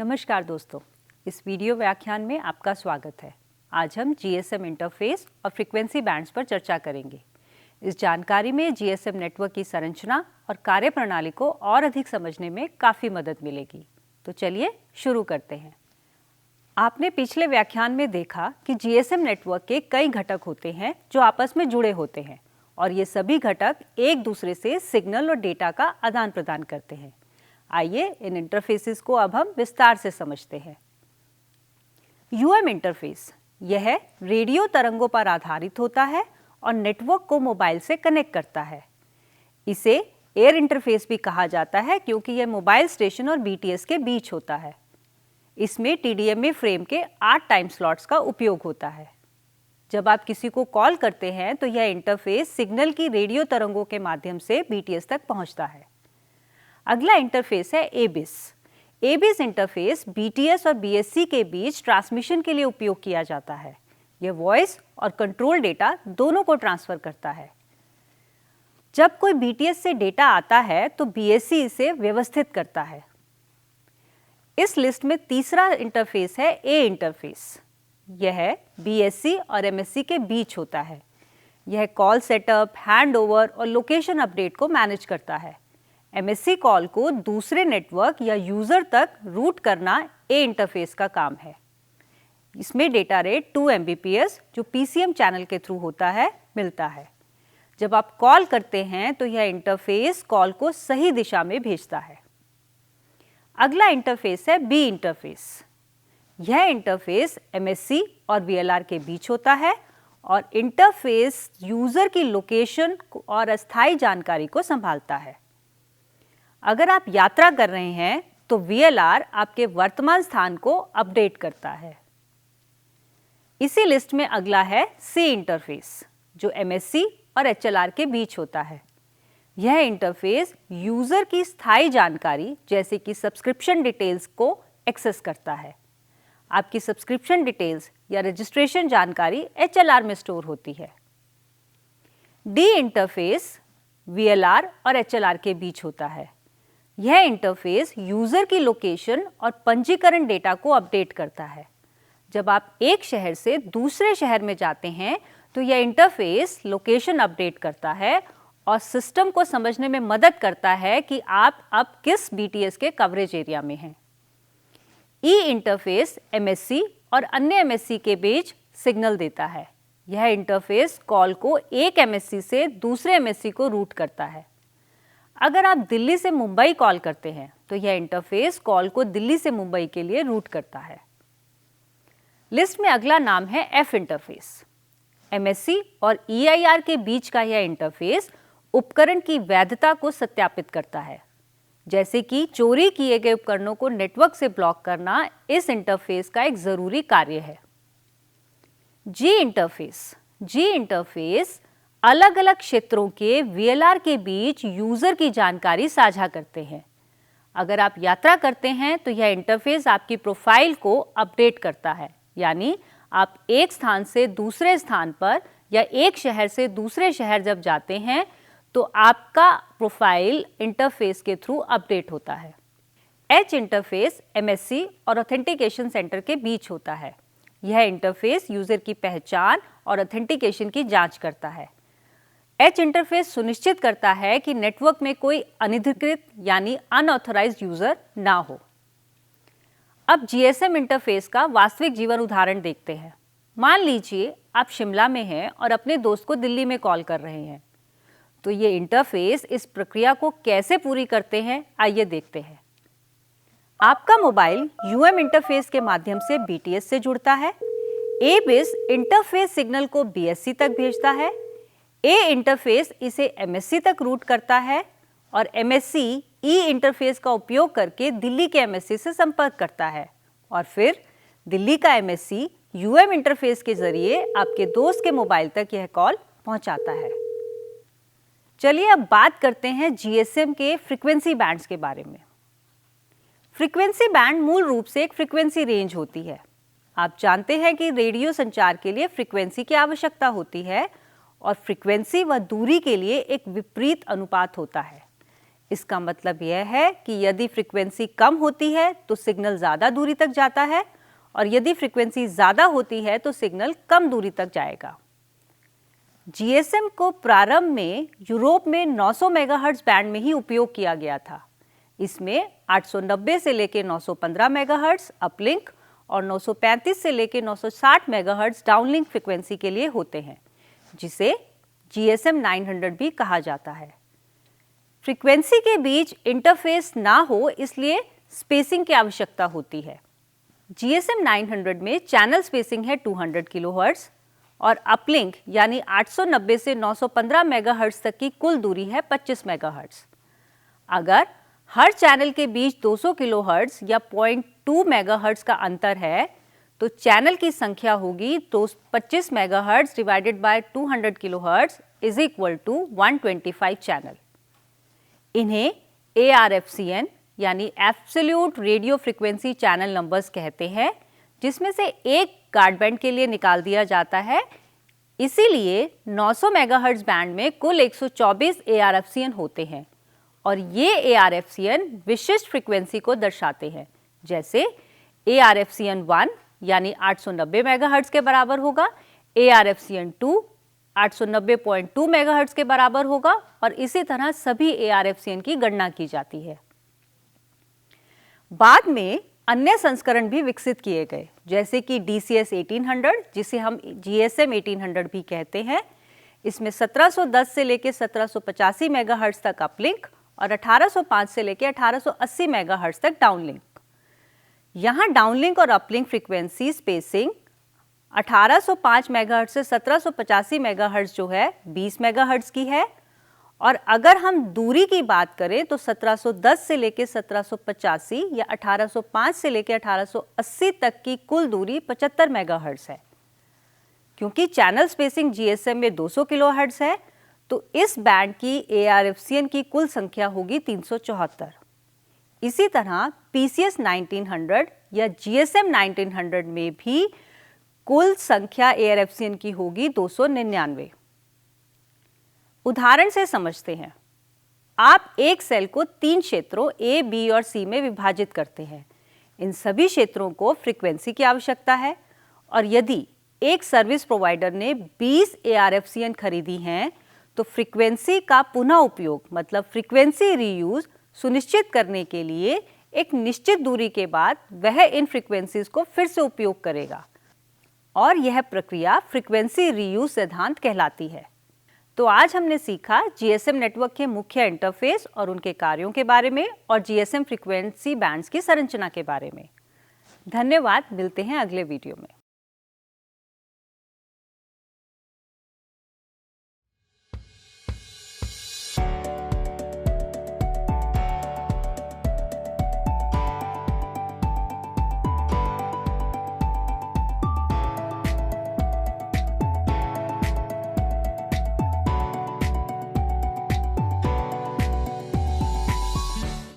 नमस्कार दोस्तों, इस वीडियो व्याख्यान में आपका स्वागत है। आज हम जीएसएम इंटरफेस और फ्रीक्वेंसी बैंड्स पर चर्चा करेंगे। इस जानकारी में जीएसएम नेटवर्क की संरचना और कार्यप्रणाली को और अधिक समझने में काफ़ी मदद मिलेगी। तो चलिए शुरू करते हैं। आपने पिछले व्याख्यान में देखा कि जीएसएम नेटवर्क के कई घटक होते हैं जो आपस में जुड़े होते हैं और ये सभी घटक एक दूसरे से सिग्नल और डेटा का आदान प्रदान करते हैं। आइए इन इंटरफेसेस को अब हम विस्तार से समझते हैं। यूएम इंटरफेस यह रेडियो तरंगों पर आधारित होता है और नेटवर्क को मोबाइल से कनेक्ट करता है। इसे एयर इंटरफेस भी कहा जाता है क्योंकि यह मोबाइल स्टेशन और बीटीएस के बीच होता है। इसमें टीडीएमए फ्रेम के 8 टाइम स्लॉट्स का उपयोग होता है। जब आप किसी को कॉल करते हैं तो यह इंटरफेस सिग्नल की रेडियो तरंगों के माध्यम से बीटीएस तक पहुंचता है। अगला इंटरफेस है एबिस। एबिस इंटरफेस बीटीएस और बीएससी के बीच ट्रांसमिशन के लिए उपयोग किया जाता है। यह वॉइस और कंट्रोल डेटा दोनों को ट्रांसफर करता है। जब कोई बीटीएस से डेटा आता है तो बीएससी इसे व्यवस्थित करता है। इस लिस्ट में तीसरा इंटरफेस है ए इंटरफेस। यह बीएससी और एमएससी के बीच होता है। यह कॉल सेटअप, हैंडओवर और लोकेशन अपडेट को मैनेज करता है। एमएससी कॉल को दूसरे नेटवर्क या यूजर तक रूट करना ए इंटरफेस का काम है। इसमें डेटा रेट 2 Mbps जो पीसीएम चैनल के थ्रू होता है मिलता है। जब आप कॉल करते हैं तो यह इंटरफेस कॉल को सही दिशा में भेजता है। अगला इंटरफेस है बी इंटरफेस। यह इंटरफेस एमएससी और वीएलआर के बीच होता है और इंटरफेस यूजर की लोकेशन और अस्थायी जानकारी को संभालता है। अगर आप यात्रा कर रहे हैं तो वीएलआर आपके वर्तमान स्थान को अपडेट करता है। इसी लिस्ट में अगला है सी इंटरफेस जो एमएससी और एचएलआर के बीच होता है। यह इंटरफेस यूजर की स्थायी जानकारी जैसे कि सब्सक्रिप्शन डिटेल्स को एक्सेस करता है। आपकी सब्सक्रिप्शन डिटेल्स या रजिस्ट्रेशन जानकारी एचएलआर में स्टोर होती है। डी इंटरफेस वीएलआर और एचएलआर के बीच होता है। यह इंटरफेस यूजर की लोकेशन और पंजीकरण डेटा को अपडेट करता है। जब आप एक शहर से दूसरे शहर में जाते हैं तो यह इंटरफेस लोकेशन अपडेट करता है और सिस्टम को समझने में मदद करता है कि आप अब किस बीटीएस के कवरेज एरिया में हैं। ई इंटरफेस एमएससी और अन्य एमएससी के बीच सिग्नल देता है। यह इंटरफेस कॉल को एक एमएससी से दूसरे एमएससी को रूट करता है। अगर आप दिल्ली से मुंबई कॉल करते हैं तो यह इंटरफेस कॉल को दिल्ली से मुंबई के लिए रूट करता है। लिस्ट में अगला नाम है एफ इंटरफेस। एमएससी और ईआईआर के बीच का यह इंटरफेस उपकरण की वैधता को सत्यापित करता है। जैसे कि चोरी किए गए उपकरणों को नेटवर्क से ब्लॉक करना इस इंटरफेस का एक जरूरी कार्य है। जी इंटरफेस अलग अलग क्षेत्रों के वीएलआर के बीच यूजर की जानकारी साझा करते हैं। अगर आप यात्रा करते हैं तो यह इंटरफेस आपकी प्रोफाइल को अपडेट करता है, यानी आप एक स्थान से दूसरे स्थान पर या एक शहर से दूसरे शहर जब जाते हैं तो आपका प्रोफाइल इंटरफेस के थ्रू अपडेट होता है। एच इंटरफेस एमएससी और ऑथेंटिकेशन सेंटर के बीच होता है। यह इंटरफेस यूजर की पहचान और ऑथेंटिकेशन की जांच करता है। एच इंटरफेस सुनिश्चित करता है कि नेटवर्क में कोई अनधिकृत यानी अनऑथराइज्ड यूजर ना हो। अब जीएसएम इंटरफेस का वास्तविक जीवन उदाहरण देखते हैं। मान लीजिए आप शिमला में हैं और अपने दोस्त को दिल्ली में कॉल कर रहे हैं। तो ये इंटरफेस इस प्रक्रिया को कैसे पूरी करते हैं, आइए देखते हैं। आपका मोबाइल यूएम इंटरफेस के माध्यम से बीटीएस से जुड़ता है। एबिस इंटरफेस सिग्नल को बीएससी तक भेजता है। ए इंटरफेस इसे एमएससी तक रूट करता है और एमएससी ई इंटरफेस का उपयोग करके दिल्ली के एमएससी से संपर्क करता है और फिर दिल्ली का एमएससी यूएम इंटरफेस के जरिए आपके दोस्त के मोबाइल तक यह कॉल पहुंचाता है। चलिए अब बात करते हैं जीएसएम के फ्रीक्वेंसी बैंड्स के बारे में। फ्रीक्वेंसी बैंड मूल रूप से एक फ्रीक्वेंसी रेंज होती है। आप जानते हैं कि रेडियो संचार के लिए फ्रीक्वेंसी की आवश्यकता होती है और फ्रीक्वेंसी व दूरी के लिए एक विपरीत अनुपात होता है। इसका मतलब यह है कि यदि फ्रीक्वेंसी कम होती है तो सिग्नल ज़्यादा दूरी तक जाता है और यदि फ्रीक्वेंसी ज़्यादा होती है तो सिग्नल कम दूरी तक जाएगा। जीएसएम को प्रारंभ में यूरोप में 900 मेगाहर्ट्ज़ बैंड में ही उपयोग किया गया था। इसमें 890 से लेकर 915 मेगाहर्ट्ज़ अपलिंक और 935 से लेकर 960 मेगाहर्ट्ज़ डाउनलिंक फ्रीक्वेंसी के लिए होते हैं, जिसे GSM 900 भी कहा जाता है। फ्रीक्वेंसी के बीच इंटरफेस ना हो इसलिए स्पेसिंग की आवश्यकता होती है। GSM 900 में चैनल स्पेसिंग है 200 किलोहर्ट्ज़ और अपलिंक यानी 890 से 915 मेगाहर्ट्ज़ तक की कुल दूरी है 25 मेगाहर्ट्ज़। अगर हर चैनल के बीच 200 किलोहर्ट्ज़ या 0.2 मेगाहर्ट्ज़ का अंतर है तो चैनल की संख्या होगी तो 25 megahertz divided by 200 kilohertz is equal to 125 channel. इन्हें ARFCN यानी absolute radio frequency channel numbers कहते हैं, जिसमें से एक गार्ड बैंड के लिए निकाल दिया जाता है। इसीलिए 900 मेगाहर्ट्ज़ बैंड में कुल 124 ARFCN होते हैं और ये ARFCN विशिष्ट फ्रीक्वेंसी को दर्शाते हैं, जैसे ARFCN 1 यानी 890 मेगाहर्ट्ज़ के बराबर होगा, ARFCN 2 890.2 मेगाहर्ट्ज़ के बराबर होगा और इसी तरह सभी ARFCN की गणना की जाती है। बाद में अन्य संस्करण भी विकसित किए गए, जैसे कि DCS 1800 जिसे हम GSM 1800 भी कहते हैं। इसमें 1710 से लेकर 1785 मेगाहर्ट्ज़ तक अपलिंक और 1805 से लेकर 1880 मेगाहर्ट्ज़ तक डाउनलिंक। यहाँ डाउनलिंक और अपलिंक फ्रीक्वेंसी स्पेसिंग 1805 मेगाहर्ट्ज़ से 1785 मेगाहर्ट्ज़ जो है 20 मेगाहर्ट्ज़ की है और अगर हम दूरी की बात करें तो 1710 से लेकर 1785 या 1805 से लेकर 1880 तक की कुल दूरी 75 मेगाहर्ट्ज़ है। क्योंकि चैनल स्पेसिंग GSM में 200 किलोहर्ट्ज़ है तो इस बैंड की ARFCN की कुल संख्या होगी 374। इसी तरह PCS 1900 या GSM 1900 में भी कुल संख्या ARFCN की होगी 299। उदाहरण से समझते हैं। आप एक सेल को 3 क्षेत्रों A, B और C में विभाजित करते हैं। इन सभी क्षेत्रों को फ्रीक्वेंसी की आवश्यकता है और यदि एक सर्विस प्रोवाइडर ने 20 ARFCN खरीदी हैं तो फ्रीक्वेंसी का पुनः उपयोग मतलब फ्रीक्वेंसी रीयूज सुनिश्चित करने के लिए एक निश्चित दूरी के बाद वह इन फ्रीक्वेंसीज को फिर से उपयोग करेगा और यह प्रक्रिया फ्रीक्वेंसी रीयूज सिद्धांत कहलाती है। तो आज हमने सीखा GSM नेटवर्क के मुख्य इंटरफेस और उनके कार्यों के बारे में और GSM फ्रीक्वेंसी बैंड्स की संरचना के बारे में। धन्यवाद, मिलते हैं अगले वीडियो में।